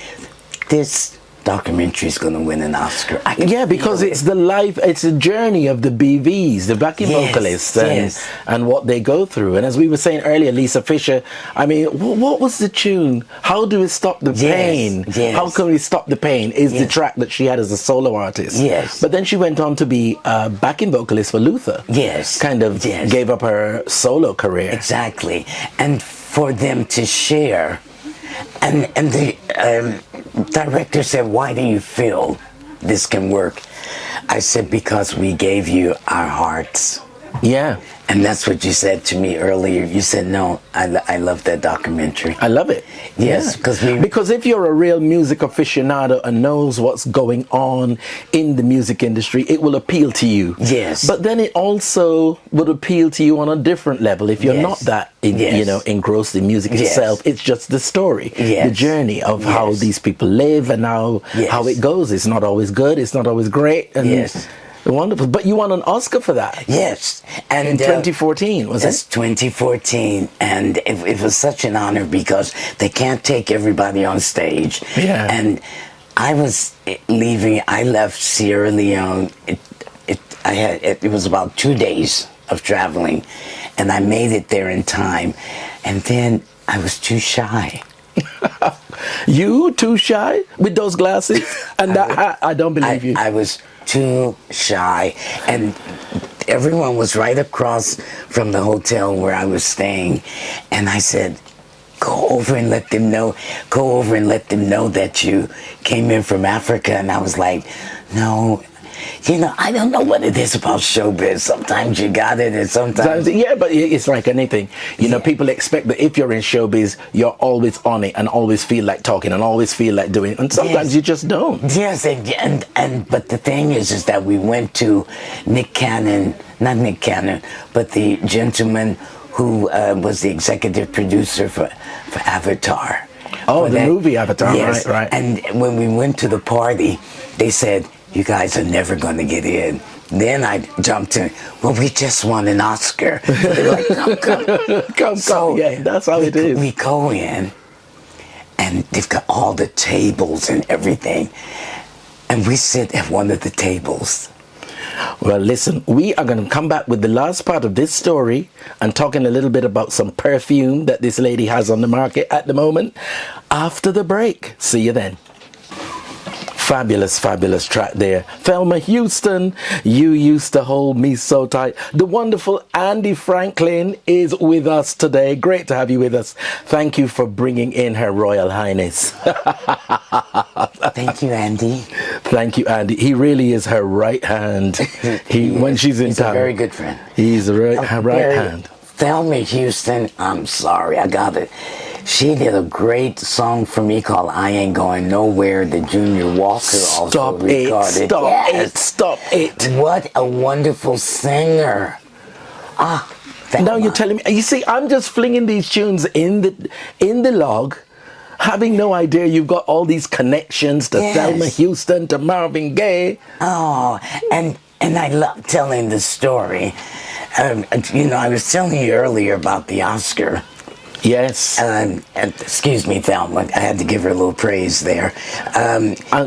this documentary is going to win an Oscar. Yeah, because it's the life, it's the journey of the BVs, the backing vocalists, and what they go through. And as we were saying earlier, Lisa Fisher, I mean, what was the tune? How do we stop the pain? Yes. How can we stop the pain? Is the track that she had as a solo artist. Yes. But then she went on to be a backing vocalist for Luther. Yes. Kind of gave up her solo career. Exactly. And for them to share, and the director said, why do you feel this can work? I said, because we gave you our hearts. Yeah. And that's what you said to me earlier. You said, no, I love that documentary. I love it. Yes. Because if you're a real music aficionado and knows what's going on in the music industry, it will appeal to you. Yes. But then it also would appeal to you on a different level. If you're not that, engrossed in music itself, it's just the story, the journey of how these people live and how it goes. It's not always good. It's not always great. And wonderful. But you won an Oscar for that. Yes. And in 2014, was it? 2014. And it was such an honor because they can't take everybody on stage. Yeah. And I was leaving. I left Sierra Leone. It was about 2 days of traveling. And I made it there in time. And then I was too shy. You too shy with those glasses and that hat? I don't believe you. I was too shy, and everyone was right across from the hotel where I was staying, and I said, go over and let them know that you came in from Africa. And I was like, no, I don't know what it is about showbiz. Sometimes you got it, and sometimes... Yeah, but it's like anything. People expect that if you're in showbiz, you're always on it and always feel like talking and always feel like doing it. And sometimes you just don't. Yes, but the thing is that we went to not Nick Cannon, but the gentleman who was the executive producer for Avatar. Oh, the movie Avatar, yes. Right. And when we went to the party, they said, you guys are never going to get in. Then I jumped in. Well, we just won an Oscar. So they were like, come. So, yeah, that's how it is. We go in, and they've got all the tables and everything. And we sit at one of the tables. Well, listen, we are going to come back with the last part of this story and talking a little bit about some perfume that this lady has on the market at the moment after the break. See you then. Fabulous, fabulous track there. Thelma Houston, You Used to Hold Me So Tight. The wonderful Andy Franklin is with us today. Great to have you with us. Thank you for bringing in Her Royal Highness. Thank you, Andy. Thank you, Andy. He really is her right hand. When she's in town. He's a very good friend. He's her right hand. Thelma Houston, I'm sorry, I got it. She did a great song for me called "I Ain't Going Nowhere." The Junior Walker also recorded. Stop it! What a wonderful singer! Now you're telling me. You see, I'm just flinging these tunes in the log, having no idea you've got all these connections to Thelma Houston, to Marvin Gaye. Oh, and I love telling the story. I was telling you earlier about the Oscar. Yes. And excuse me, Thelma. I had to give her a little praise there.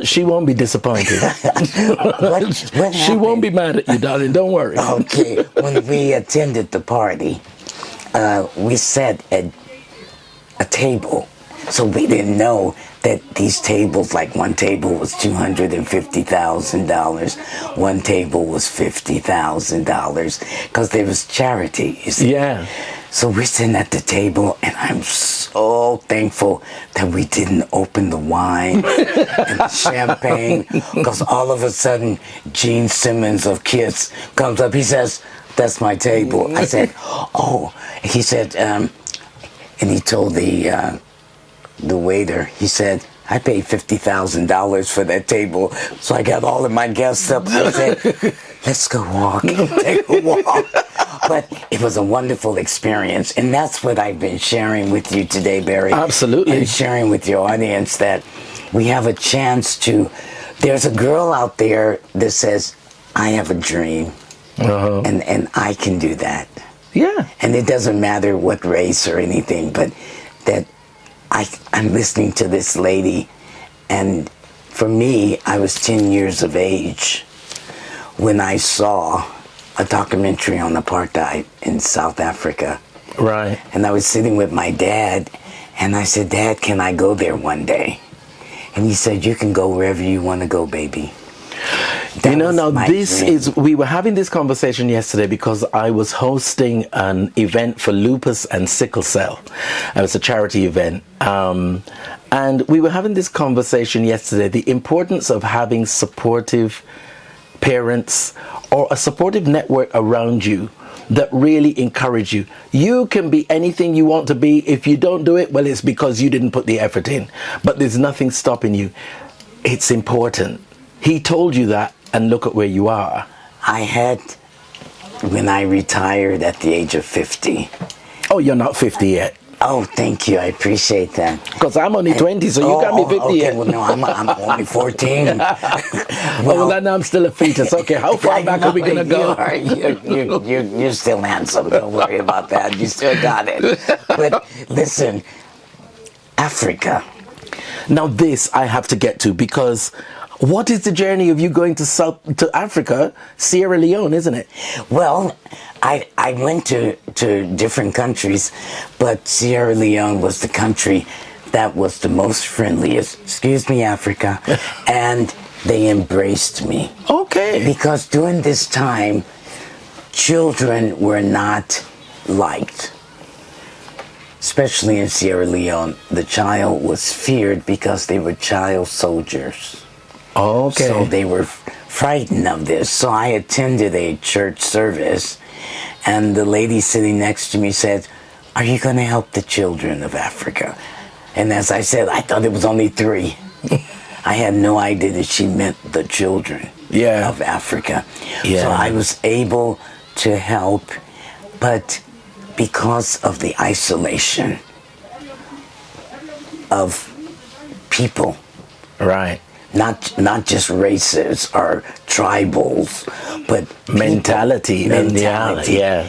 She won't be disappointed. What she won't be mad at you, darling. Don't worry. Okay. When we attended the party, we sat at a table. So we didn't know that these tables, like one table was $250,000, one table was $50,000, because there was charity, you see. Yeah. So we're sitting at the table, and I'm so thankful that we didn't open the wine and the champagne, because all of a sudden, Gene Simmons of Kiss comes up. He says, "That's my table." I said, "Oh." He said, and he told the waiter, he said, "I paid $50,000 for that table." So I got all of my guests up. I said, "Let's go walk." Take a walk. But it was a wonderful experience. And that's what I've been sharing with you today, Barrie. Absolutely. And sharing with your audience that we have a chance to... There's a girl out there that says, "I have a dream." And I can do that. Yeah. And it doesn't matter what race or anything, but that I'm listening to this lady, and for me, I was 10 years of age when I saw a documentary on apartheid in South Africa. Right. And I was sitting with my dad, and I said, "Dad, can I go there one day?" And he said, "You can go wherever you want to go, baby." We were having this conversation yesterday because I was hosting an event for lupus and sickle cell. It was a charity event. And we were having this conversation yesterday, the importance of having supportive parents or a supportive network around you that really encourage you. You can be anything you want to be. If you don't do it, well, it's because you didn't put the effort in. But there's nothing stopping you. It's important. He told you that, and look at where you are. I had, when I retired at the age of 50. Oh, you're not 50 yet. Oh, thank you. I appreciate that. Because I'm only 20, so you can't be 50 okay. yet. Well, no, I'm only 14. Well, then I'm still a fetus. Okay, how far back are we going to go? You're still handsome. Don't worry about that. You still got it. But listen, Africa. Now this I have to get to, because what is the journey of you going to Africa? Sierra Leone, isn't it? Well, I went to different countries, but Sierra Leone was the country that was the most friendliest. Excuse me, Africa. And they embraced me. Okay. Because during this time, children were not liked. Especially in Sierra Leone, the child was feared because they were child soldiers. Okay. So they were frightened of this. So I attended a church service, and the lady sitting next to me said, "Are you going to help the children of Africa?" And as I said, I thought it was only 3. I had no idea that she meant the children of Africa. Yeah. So I was able to help, but because of the isolation of people. Right. Not just races or tribals, but mentality. Yeah.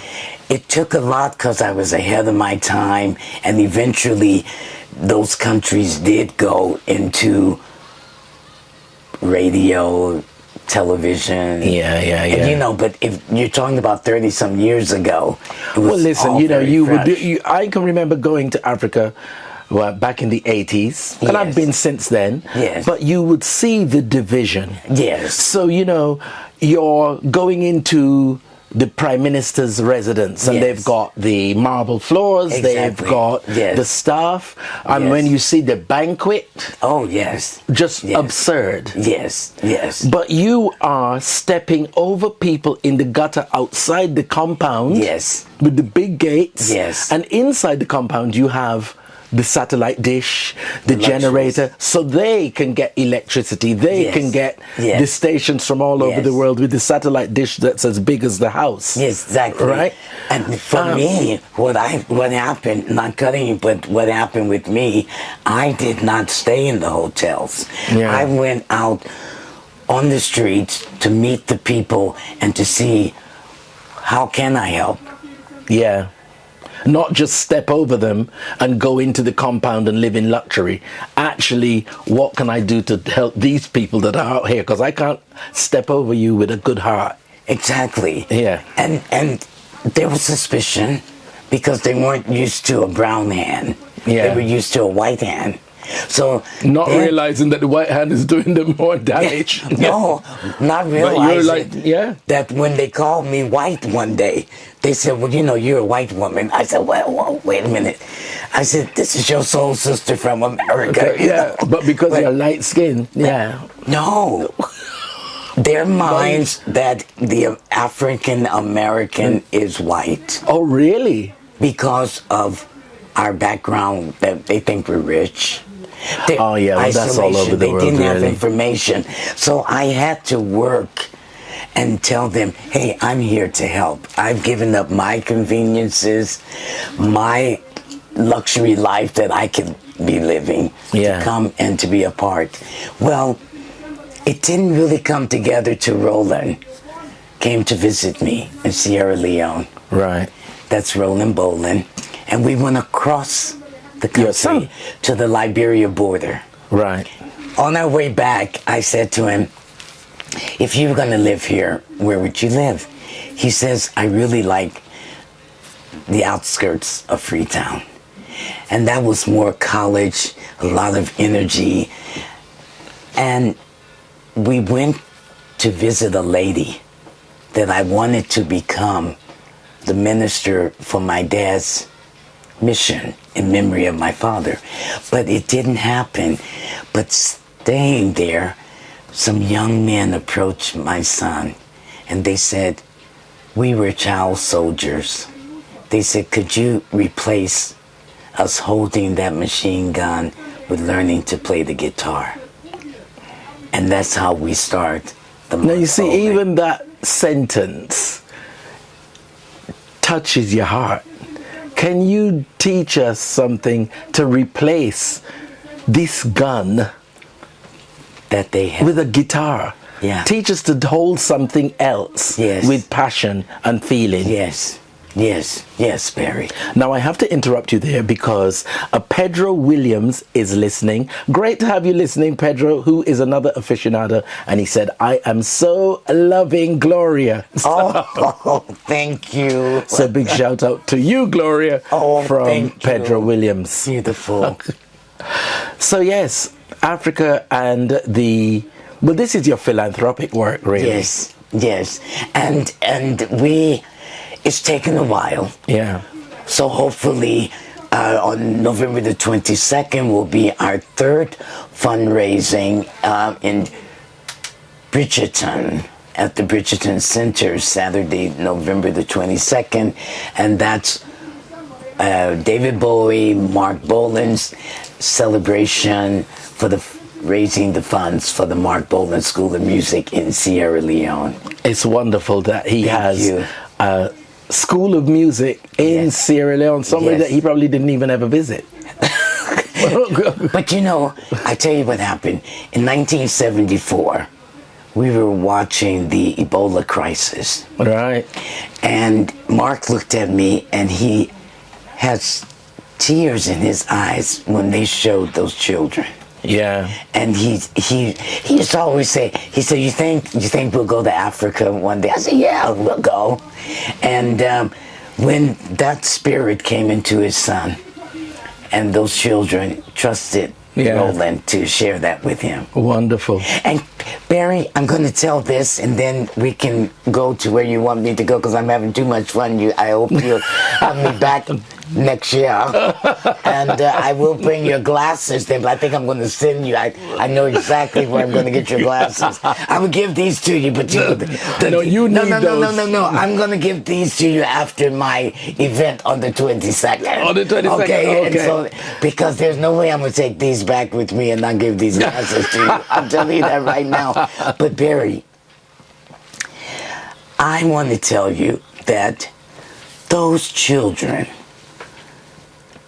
It took a lot because I was ahead of my time, and eventually those countries did go into radio, television. Yeah. And but if you're talking about 30-some years ago, it was I can remember going to Africa back in the 80s, and I've been since then. Yes. But you would see the division. Yes. So, you're going into the Prime Minister's residence, and they've got the marble floors, they've got the staff, and when you see the banquet, absurd. Yes. But you are stepping over people in the gutter outside the compound, with the big gates, and inside the compound you have the satellite dish, the generator, so they can get electricity. They can get the stations from all over the world with the satellite dish that's as big as the house. Yes, exactly. Right? And for me, what happened, not cutting you, but what happened with me, I did not stay in the hotels. Yeah. I went out on the streets to meet the people and to see how can I help. Yeah. Not just step over them and go into the compound and live in luxury. Actually, what can I do to help these people that are out here? Because I can't step over you with a good heart. Exactly. Yeah. And there was suspicion because they weren't used to a brown hand. Yeah. They were used to a white hand. So not realizing that the white hand is doing them more damage. No, not realizing but you're like, that when they called me white one day, they said, well, you know, you're a white woman. I said, well, wait a minute. I said, this is your soul sister from America. Okay, yeah, but because you're light skinned, No. Their minds that the African American is white. Oh, really? Because of our background, that they think we're rich. That's all over the world. They didn't have information. So I had to work and tell them, hey, I'm here to help. I've given up my conveniences, my luxury life that I could be living to come and to be a part. Well, it didn't really come together till Roland came to visit me in Sierra Leone. Right. That's Roland Bolan. And we went across the country to the Liberia border. Right. On our way back, I said to him, if you were going to live here, where would you live? He says, I really like the outskirts of Freetown. And that was more college, a lot of energy. And we went to visit a lady that I wanted to become the minister for my dad's mission in memory of my father. But it didn't happen. But staying there, some young men approached my son and they said, we were child soldiers. They said, could you replace us holding that machine gun with learning to play the guitar? And that's how we start the Now you see, even that sentence touches your heart. Can you teach us something to replace this gun that they have with a guitar? Yeah. Teach us to hold something else with passion and feeling. Yes, Barrie. Now I have to interrupt you there because Pedro Williams is listening. Great to have you listening, Pedro, who is another aficionado. And he said, I am so loving Gloria. Oh, thank you. So big shout out to you, Gloria, from Pedro Williams. Beautiful. So yes, Africa and well, this is your philanthropic work, really. Yes. And it's taken a while. Yeah. So hopefully on November the 22nd will be our third fundraising in Bridgerton, at the Bridgerton Center, Saturday, November the 22nd. And that's David Bowie, Marc Bolan's celebration for raising the funds for the Marc Bolan School of Music in Sierra Leone. It's wonderful that he has a School of Music in Sierra Leone, somewhere that he probably didn't even ever visit. But you know, I tell you what happened. In 1974, we were watching the Ebola crisis. Right. And Mark looked at me and he has tears in his eyes when they showed those children. Yeah. And he used to always say, he said, you think we'll go to Africa one day? I said, yeah, we'll go. And when that spirit came into his son, and those children trusted Roland to share that with him. Wonderful. And Barrie, I'm going to tell this, and then we can go to where you want me to go, because I'm having too much fun. I hope you'll have me back next year. And I will bring your glasses then, but I think I'm going to send you. I know exactly where I'm going to get your glasses. I will give these to you, but you need those. No. I'm going to give these to you after my event on the 22nd. On the 22nd, okay. And so, because there's no way I'm going to take these back with me and not give these glasses to you. I'm telling you that right now. But Barrie, I want to tell you that those children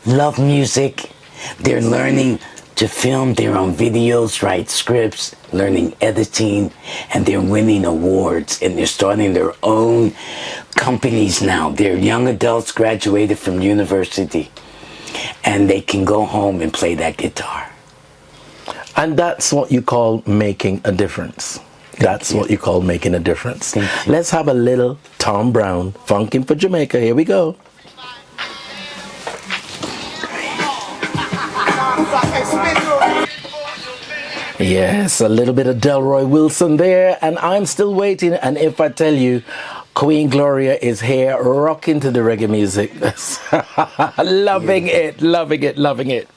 love music. They're learning to film their own videos, write scripts, learning editing, and they're winning awards, and they're starting their own companies now. They're young adults graduated from university, and they can go home and play that guitar. And that's what you call making a difference. That's what you call making a difference. Let's have a little Tom Brown, Funkin' for Jamaica. Here we go. Yes, a little bit of Delroy Wilson there, and I'm still waiting. And if I tell you, Queen Gloria is here rocking to the reggae music. Loving it, loving it, loving it.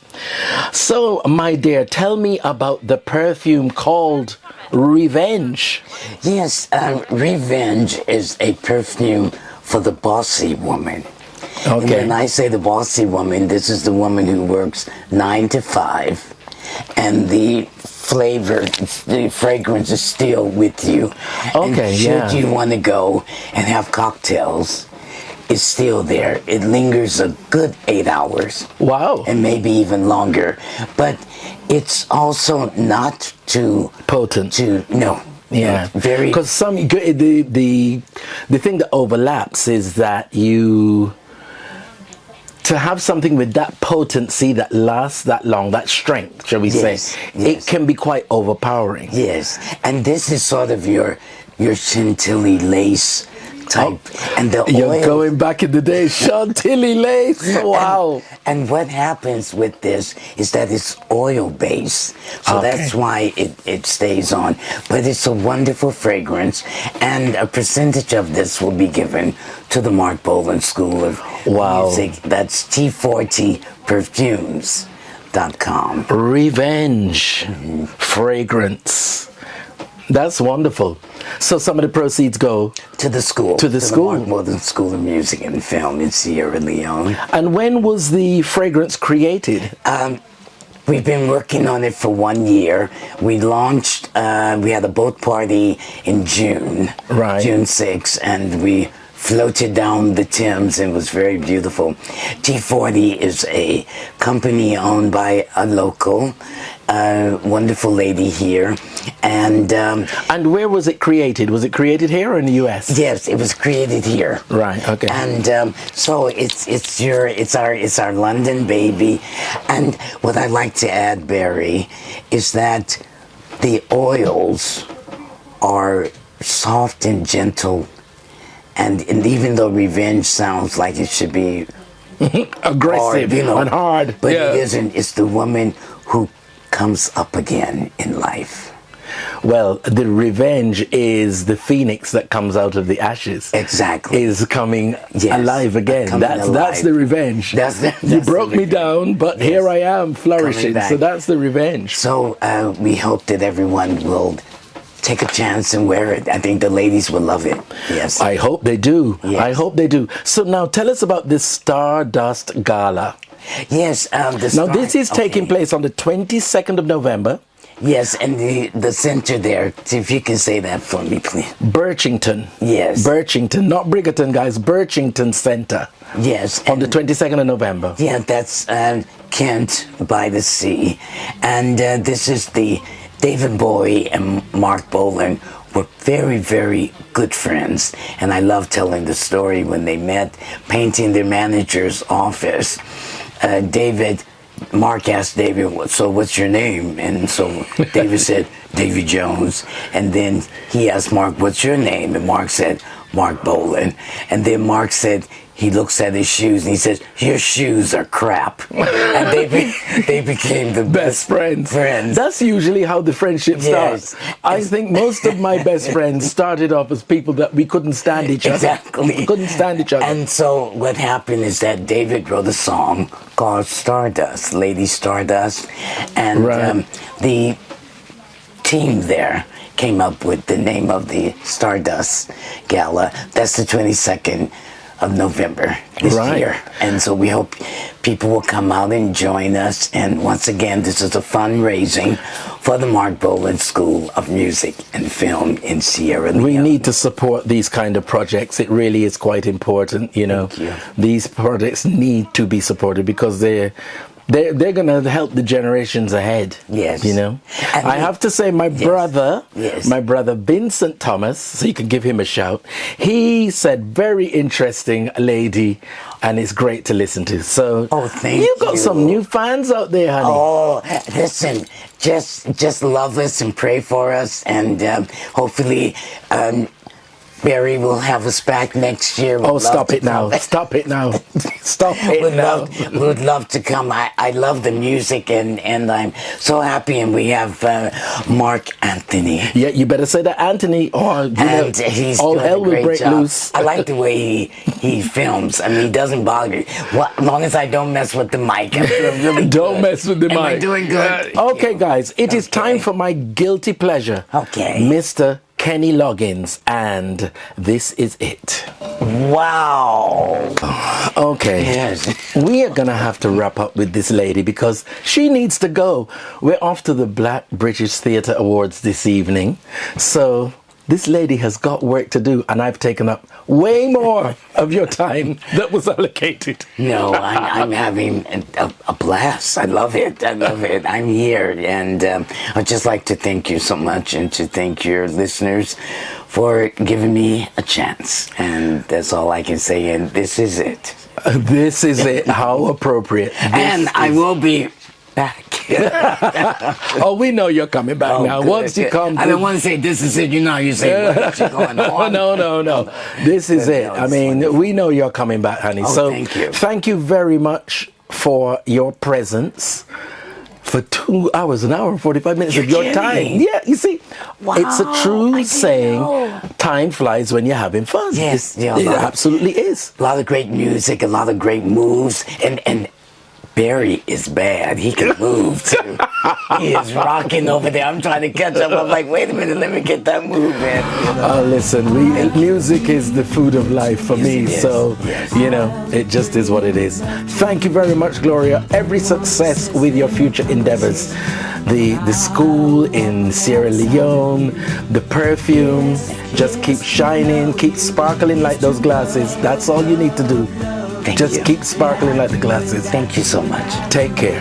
So, my dear, tell me about the perfume called Revenge. Yes, Revenge is a perfume for the bossy woman. Okay. And when I say the bossy woman, this is the woman who works 9 to 5, and the flavor, the fragrance is still with you. Okay, and should you want to go and have cocktails, it's still there. It lingers a good 8 hours. Wow. And maybe even longer. But it's also not too potent. Yeah, very. Because the thing that overlaps is that to have something with that potency that lasts that long, that strength, shall we say, it can be quite overpowering. Yes, and this is sort of your Chantilly lace type, and the you're oil, going back in the day, Chantilly lace. Wow. And what happens with this is that it's oil based, so that's why it stays on. But it's a wonderful fragrance, and a percentage of this will be given to the Marc Bolan School of Music. That's T40perfumes.com. Revenge fragrance. That's wonderful. So some of the proceeds go to the school. To the school. Marc Bolan School of Music and Film in Sierra Leone. And when was the fragrance created? We've been working on it for 1 year. We launched, we had a boat party in June, June 6th, and we floated down the Thames. It was very beautiful. T40 is a company owned by a local wonderful lady here, and where was it created? Was it created here or in the U.S.? Yes, it was created here. Right. Okay. And so it's our London baby. And what I'd like to add, Barrie, is that the oils are soft and gentle. And even though Revenge sounds like it should be aggressive hard, and hard, but it isn't. It's the woman who comes up again in life. Well, the revenge is the phoenix that comes out of the ashes. Exactly. Is coming alive again. That's the revenge. You broke me down, but here I am flourishing. So that's the revenge. So we hope that everyone will take a chance and wear it. I think the ladies will love it. Yes. I hope they do. Yes. I hope they do. So now tell us about this Stardust Gala. Yes. This is taking place on the 22nd of November. Yes, and the center there, if you can say that for me, please. Birchington. Yes. Birchington, not Brigaton, guys. Birchington Center. Yes. On the 22nd of November. Yeah, that's Kent by the sea. And this is the David Bowie and Marc Bolan were very, very good friends. And I love telling the story when they met, painting their manager's office. Mark asked David, so what's your name? And so David said, Davy Jones. And then he asked Mark, what's your name? And Mark said, Marc Bolan. And then Mark said he looks at his shoes and he says, "Your shoes are crap." And they became the Best friends. That's usually how the friendship starts. Yes. I think most of my best friends started off as people that we couldn't stand each other. Exactly. We couldn't stand each other. And so what happened is that David wrote a song called Stardust, Lady Stardust, and Right. the team there came up with the name of the Stardust Gala. That's the 22nd of November this Right. year. And so we hope people will come out and join us. And once again, this is a fundraising for the Marc Bolan School of Music and Film in Sierra Leone. We need to support these kind of projects. It really is quite important, you know. Thank you. These projects need to be supported because they're going to help the generations ahead. Yes. You know. And I have to say my brother, Yes. my brother Vincent Thomas, so you can give him a shout. He said very interesting lady, and it's great to listen to. So thank you got you. some new fans out there, honey. Oh, listen, just love us and pray for us, and hopefully Barrie will have us back next year. Oh, stop it now. Stop it now. Stop it now. Would love to come. I love the music, and I'm so happy. And we have Mark Anthony. Yeah, you better say that, Anthony. Or And he's all doing hell a will great break job. loose. I like the way he films. I mean, he doesn't bother me. As long as I don't mess with the mic, I'm doing really Don't good. mess with the Am I mic. doing good? Okay, guys, it is Okay. time for my guilty pleasure. Okay. Mr. Kenny Loggins, and this is it. Wow. Okay. Yes. We are going to have to wrap up with this lady because she needs to go. We're off to the Black British Theatre Awards this evening. So this lady has got work to do, and I've taken up way more of your time that was allocated. No, I'm having a blast. I love it. I love it. I'm here, and I'd just like to thank you so much, and to thank your listeners for giving me a chance. And that's all I can say. And this is it. This is it. How appropriate. And I will be back. Oh, we know you're coming back now. Good, Once you good. come, I don't want to say this is it. You know, you say what's going on. No. This is it. No, I it's mean, wonderful. we know you're coming back, honey. Oh, So thank you. very much for your presence. For 2 hours, an hour and 45 minutes You're of your kidding time. me. Yeah, you see, it's a Wow, true I didn't saying, know. time flies when you're having fun. Yes, it yeah, absolutely is. A lot of great music, a lot of great moves, and Barrie is bad. He can move too. He is rocking over there. I'm trying to catch up. I'm like, wait a minute, let me get that move in. You know? Listen, music is the food of life for me, it is. so Yes. you know, it just is what it is. Thank you very much, Gloria. Every success with your future endeavors. The school in Sierra Leone, the perfume, just keep shining, keep sparkling like those glasses. That's all you need to do. Thank Just you. keep sparkling like the glasses. Thank you so much. Take care.